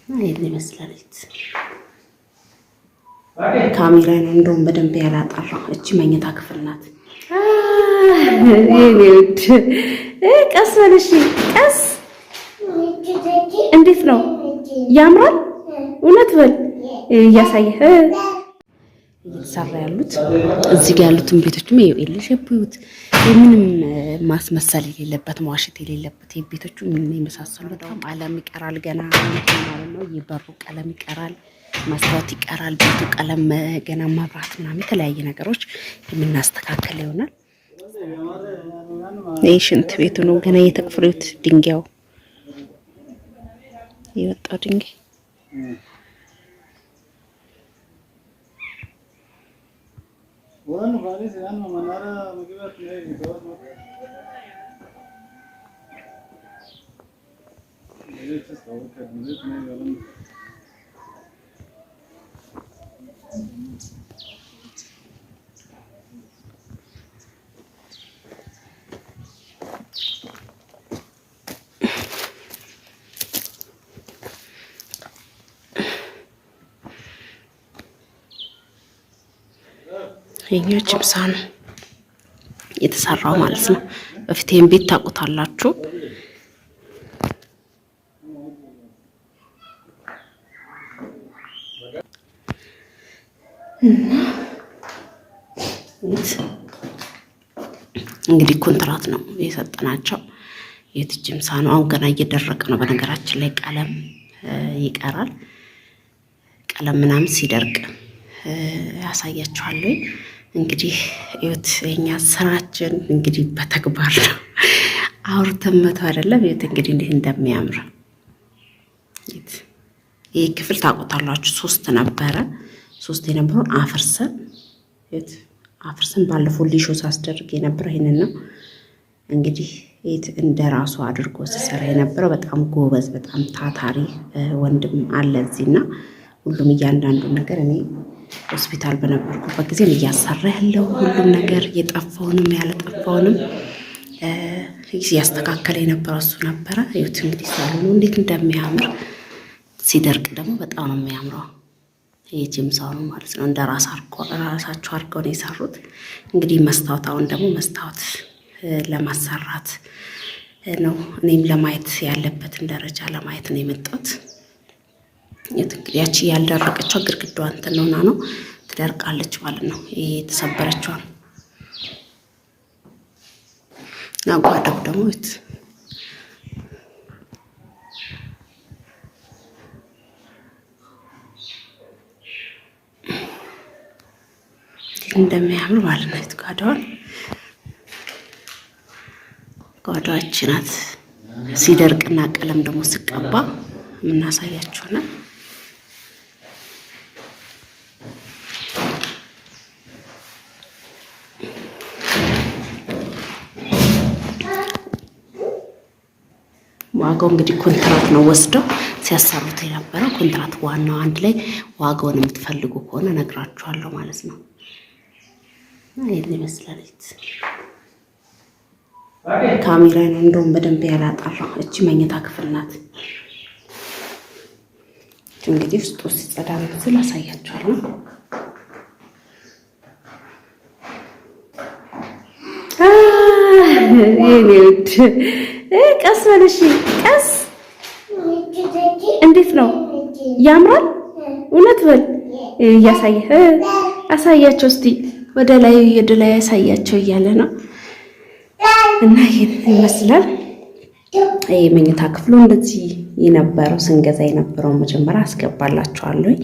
አይደል ይመስላል። ካሜራ ነው እንደውም በደንብ ያላጣራው። እቺ መኝታ ክፍል ናት። ይሄድ ቀስ በለሽ ቀስ። እንዴት ነው ያምራል? እውነት በል እያሳየህ እየተሰራ ያሉት እዚህ ጋር ያሉትን ቤቶችም ይኸውልሽ የቡት ምንም ማስመሰል የሌለበት መዋሸት የሌለበት የቤቶቹ ምን የመሳሰሉ በጣም ቀለም ይቀራል ገና ማለት ነው። የበሩ ቀለም ይቀራል፣ መስታወት ይቀራል፣ ቤቱ ቀለም ገና መብራት ምናምን የተለያየ ነገሮች የምናስተካከል ይሆናል። ይሄ ሽንት ቤቱ ነው ገና የተቆፈሩት ድንጋዩ የወጣው ድንጋይ Bueno, parece que no manara me queda que todo. Derecha está boca, derecha medio galón. የኛ ጅብሳ ነው የተሰራው ማለት ነው። በፊቴን ቤት ታውቁታላችሁ። እንግዲህ ኮንትራት ነው የሰጠናቸው። የትጅምሳ ነው። አሁን ገና እየደረቀ ነው። በነገራችን ላይ ቀለም ይቀራል። ቀለም ምናምን ሲደርቅ ያሳያችኋለሁ። እንግዲህ እዩት፣ የኛ ስራችን እንግዲህ በተግባር ነው። አውርተን መተው አይደለም። እዩት እንግዲህ እንዴት እንደሚያምር። ይሄ ክፍል ታውቁታላችሁ። 3 ነበረ። 3 የነበረውን አፍርሰን እዩት፣ አፍርሰን ባለፈው ሊሾ ሳስደርግ የነበረው ይሄንን ነው። እንግዲህ እዩት እንደራሱ አድርጎ ሲሰራ የነበረው በጣም ጎበዝ፣ በጣም ታታሪ ወንድም አለ እዚህና ሁሉም እያንዳንዱ ነገር እኔ ሆስፒታል በነበርኩበት ጊዜ እያሰራ ያለው ሁሉም ነገር የጠፋውንም ያለጠፋውንም ያስተካከለ የነበረው እሱ ነበረ። እዩት እንግዲህ ሳሎኑ እንዴት እንደሚያምር ሲደርቅ ደግሞ በጣም ነው የሚያምረው። የጅምሳው ነው ማለት ነው። እንደ ራሳቸው አድርገው ነው የሰሩት። እንግዲህ መስታወት አሁን ደግሞ መስታወት ለማሰራት ነው። እኔም ለማየት ያለበትን ደረጃ ለማየት ነው የመጣሁት። ያቺ ያልደረቀችው ግድግዳዋ እንትን ነውና ነው ትደርቃለች ማለት ነው። ይሄ የተሰበረችው ናጓዳው ደግሞ እንደሚያምር ማለት ነው። ጓዳዋች ናት። ሲደርቅና ቀለም ደግሞ ሲቀባ የምናሳያችሁ ነው። ዋጋው እንግዲህ ኮንትራት ነው ወስደው ሲያሰሩት የነበረው ኮንትራት። ዋናው አንድ ላይ ዋጋውን የምትፈልጉ ከሆነ ነግራችኋለሁ ማለት ነው። ይሄን ይመስላል። ካሜራ ነው እንደውም በደንብ ያላጣራው። እቺ መኝታ ክፍል ናት። እንግዲህ ውስጡ ሲጸዳ ብትል አሳያችኋለሁ። ይሄኔት ቀስ በለሽ ቀስ። እንዴት ነው ያምራል? እውነት በል እያሳየህ አሳያቸው እስቲ ወደ ላይ ያሳያቸው እያለ ነው። እና ይሄን ይመስላል። ይሄ መኝታ ክፍሉ እንደዚህ የነበረው ስንገዛ የነበረው መጀመሪያ አስገባላችኋለሁ።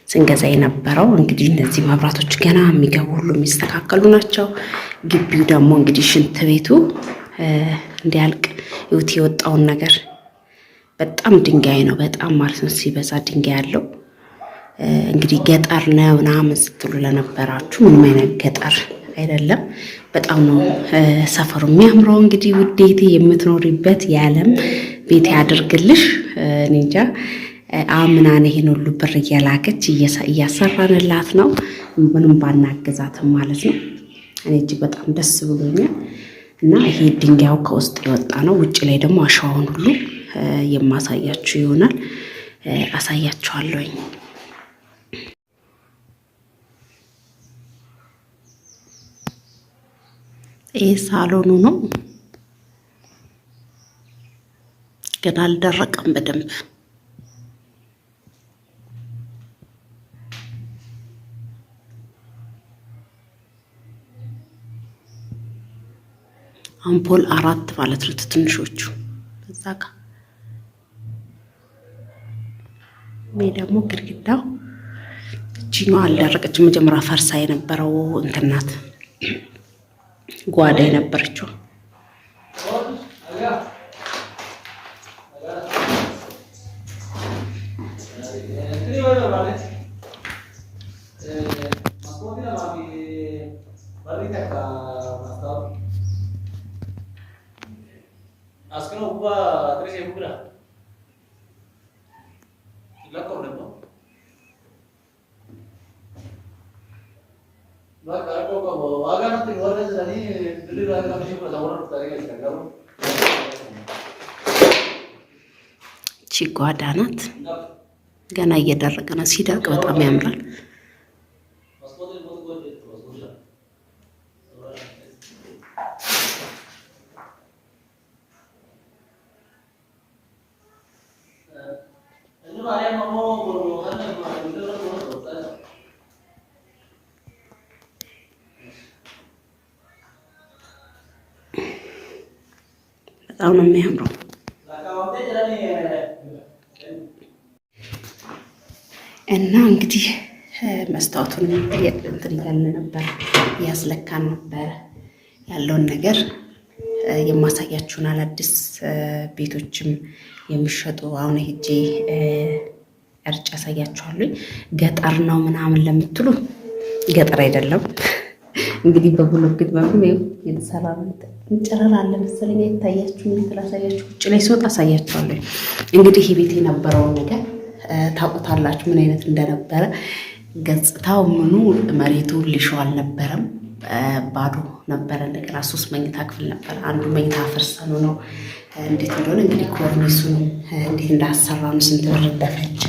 ስንገዛ የነበረው እንግዲህ እነዚህ መብራቶች ገና የሚገቡ ሁሉ የሚስተካከሉ ናቸው። ግቢው ደግሞ እንግዲህ ሽንት ቤቱ እንዲያልቅ ይውት የወጣውን ነገር በጣም ድንጋይ ነው፣ በጣም ማለት ነው ሲበዛ ድንጋይ ያለው። እንግዲህ ገጠር ነው ምናምን ስትሉ ለነበራችሁ ምንም አይነት ገጠር አይደለም። በጣም ነው ሰፈሩ የሚያምረው። እንግዲህ ውዴቴ የምትኖሪበት የዓለም ቤት ያድርግልሽ። እኔ እንጃ አምናን ይሄን ሁሉ ብር እየላከች እያሰራንላት ነው። ምንም ባናገዛትም ማለት ነው። እኔ እጅግ በጣም ደስ ብሎኛል። እና ይሄ ድንጋዩ ከውስጥ የወጣ ነው። ውጭ ላይ ደግሞ አሸዋውን ሁሉ የማሳያችሁ ይሆናል። አሳያችኋለሁኝ። ይህ ሳሎኑ ነው፣ ግን አልደረቀም በደንብ። አምፖል 4 ማለት ነው ትንሾቹ እዛ ጋር። ይሄ ደግሞ ግድግዳው እቺኛው አልደረቀችም። መጀመሪያ ፈርሳ የነበረው እንትን ናት፣ ጓዳ የነበረችው። እቺ ጓዳ ናት። ገና እየደረቀ ነው። ሲደርቅ በጣም ያምራል። በጣም ነው የሚያምረው። እና እንግዲህ መስታወቱን እንትን እያልን ነበር፣ እያስለካን ነበር ያለውን ነገር የማሳያችሁን አዳዲስ ቤቶችም የሚሸጡ አሁን ሄጄ እርጭ ያሳያችኋለሁ። ገጠር ነው ምናምን ለምትሉ ገጠር አይደለም። እንግዲህ በብሎኬት በምን የተሰራ ጨረር አለ መሰለኝ፣ አይታያችሁ? ላሳያችሁ፣ ውጭ ላይ ሲወጣ አሳያችኋለሁ። እንግዲህ ይሄ ቤት የነበረውን ነገር ታውቁታላችሁ፣ ምን አይነት እንደነበረ ገጽታው፣ ምኑ፣ መሬቱ ሊሾ አልነበረም፣ ባዶ ነበረ። እንደገና 3 መኝታ ክፍል ነበር። አንዱ መኝታ ፈርሰኑ ነው። እንዴት እንደሆነ እንግዲህ ኮርኒሱን እንዴት እንዳሰራኑ፣ ስንት ብር እንደፈጀ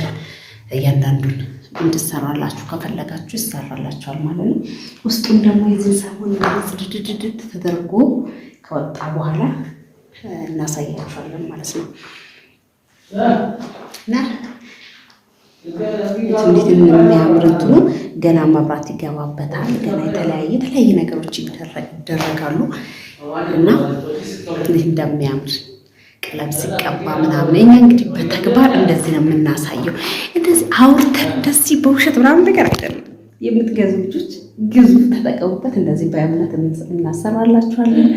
እያንዳንዱን እንድሰራላችሁ ከፈለጋችሁ ይሰራላችኋል ማለት ነው። ውስጡም ደግሞ የዚህ ሰሞን ድድድድ ተደርጎ ከወጣ በኋላ እናሳያችኋለን ማለት ነው። እና እንዴት እንደሚያምር እንትኑ ገና መብራት ይገባበታል። ገና የተለያየ ነገሮች ይደረጋሉ እና እንዴት እንደሚያምር ቀለም ሲቀባ ምናምን። እኛ እንግዲህ በተግባር እንደዚህ ነው የምናሳየው። እንደዚህ አውርተን እንደዚህ በውሸት ምናምን ነገር አይደለም። የምትገዙ ልጆች ግዙ፣ ተጠቀሙበት። እንደዚህ በእምነት እናሰራላችኋለን፣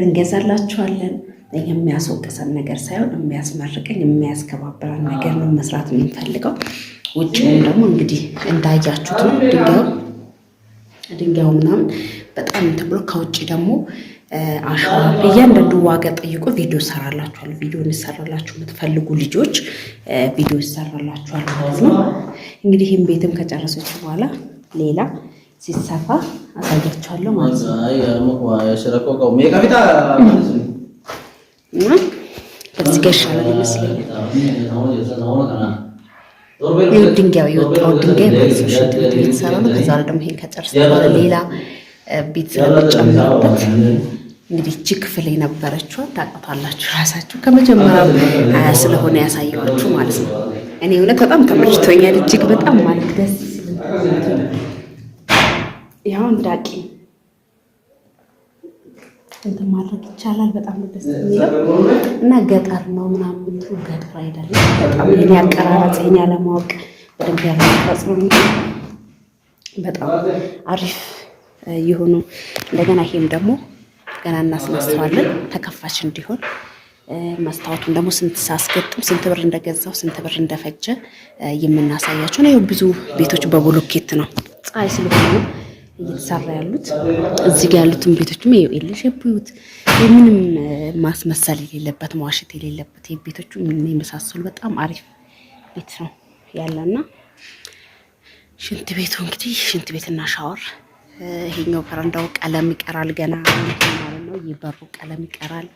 እንገዛላችኋለን። የሚያስወቅሰን ነገር ሳይሆን የሚያስመርቀን የሚያስከባብረን ነገር ነው መስራት የምንፈልገው። ውጭውን ደግሞ እንግዲህ እንዳያችሁት ነው። ድንጋዩ ምናምን በጣም ተብሎ ከውጭ ደግሞ አሸዋ እያንዳንዱ ዋጋ ጠይቆ ቪዲዮ ይሰራላችኋል። ቪዲዮ እንሰራላችሁ የምትፈልጉ ልጆች ቪዲዮ ይሰራላችኋል ማለት ነው። እንግዲህ ይህን ቤትም ከጨረሰች በኋላ ሌላ ሲሰፋ አሳያችኋለሁ ማለት ነው። በዚህ ጋር ይሻላል ይመስለኛል። ድንጋዩ የወጣው ድንጋይ ማለት ነው። ሽንት ቤት እየተሰራ ነው። ከዛ ደግሞ ይሄን ከጨረሰ በኋላ ሌላ ቤት ስለምጨምርበት እንግዲህ እቺ ክፍል የነበረችውን ታውቃታላችሁ ራሳችሁ። ከመጀመሪያው ስለሆነ ያሳየኋችሁ ማለት ነው። እኔ እውነት በጣም ተመችቶኛል። እጅግ በጣም ማለት ደስ ሲል ያው እንዳቂ እንትን ማድረግ ይቻላል። በጣም ደስ የሚለው እና ገጠር ነው ምናምን የምትሉ ገጠር አይደለም። በጣም የኔ አቀራረጽ የኔ አለማወቅ በደንብ ያለማወቅ ነው። በጣም አሪፍ የሆኑ እንደገና ይሄም ደግሞ ገና እናስነሳዋለን ተከፋች እንዲሆን። መስታወቱን ደግሞ ስንት ሳስገጥም ስንት ብር እንደገዛው ስንት ብር እንደፈጀ የምናሳያቸው ነው። ብዙ ቤቶች በብሎኬት ነው ፀሐይ ስለሆነ እየተሰራ ያሉት። እዚህ ጋር ያሉትን ቤቶችም ይኸውልሽ የቡት ምንም ማስመሰል የሌለበት መዋሸት የሌለበት ቤቶቹ ምን የመሳሰሉ በጣም አሪፍ ቤት ነው ያለና ሽንት ቤቱ እንግዲህ ሽንት ቤትና ሻወር። ይሄኛው በረንዳው ቀለም ይቀራል ገና ማለት ነው። ይበሩ ቀለም ይቀራል።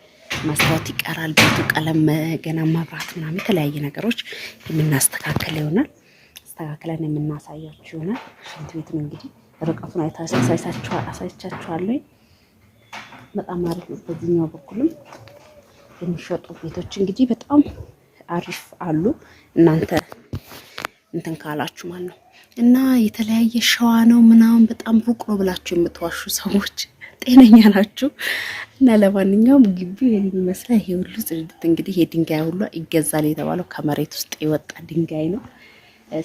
መስታወት ይቀራል። ቤቱ ቀለም ገና መብራት ምናምን የተለያየ ነገሮች የምናስተካከል ይሆናል። አስተካክለን የምናሳያችሁ ይሆናል። ሽንት ቤቱን እንግዲህ ርቀቱን አሳይቻችኋለሁ። በጣም አሪፍ ነው። በዚህኛው በኩልም የሚሸጡ ቤቶች እንግዲህ በጣም አሪፍ አሉ። እናንተ እንትን ካላችሁ ማለት ነው። እና የተለያየ ሸዋ ነው ምናምን በጣም ሩቅ ነው ብላችሁ የምትዋሹ ሰዎች ጤነኛ ናችሁ። እና ለማንኛውም ግቢው ይሄን ይመስላል። ይሄ ሁሉ ጽድት እንግዲህ ይሄ ድንጋይ ሁሉ ይገዛል የተባለው ከመሬት ውስጥ የወጣ ድንጋይ ነው።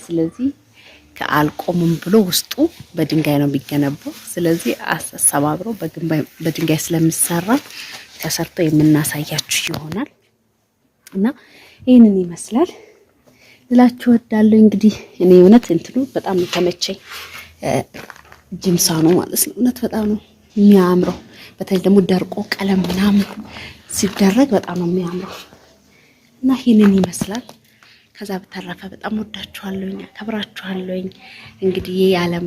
ስለዚህ ከአልቆምም ብሎ ውስጡ በድንጋይ ነው የሚገነባው። ስለዚህ አሰባብረው በድንጋይ ስለሚሰራ ተሰርቶ የምናሳያችሁ ይሆናል። እና ይህንን ይመስላል ልላችሁ እወዳለሁ። እንግዲህ እኔ እውነት እንትኑ በጣም ተመቸኝ። ጅምሳ ነው ማለት ነው። እውነት በጣም ነው የሚያምረው። በተለይ ደግሞ ደርቆ ቀለም ምናምን ሲደረግ በጣም ነው የሚያምረው። እና ይህንን ይመስላል። ከዛ በተረፈ በጣም ወዳችኋለሁኝ፣ አከብራችኋለሁኝ። እንግዲህ የዓለም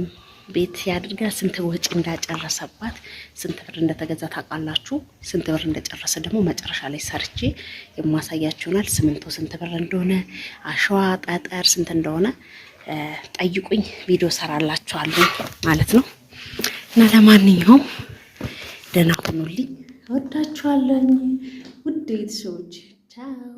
ቤት ያድርጋ። ስንት ወጪ እንዳጨረሰባት ስንት ብር እንደተገዛ ታውቃላችሁ። ስንት ብር እንደጨረሰ ደግሞ መጨረሻ ላይ ሰርቼ የማሳያችሁናል። ሲሚንቶ ስንት ብር እንደሆነ፣ አሸዋ ጠጠር ስንት እንደሆነ ጠይቁኝ፣ ቪዲዮ ሰራላችኋለሁ ማለት ነው። እና ለማንኛውም ደህና ሁኑልኝ። ወዳችኋለሁኝ ውድ ቤተሰቦች፣ ቻው።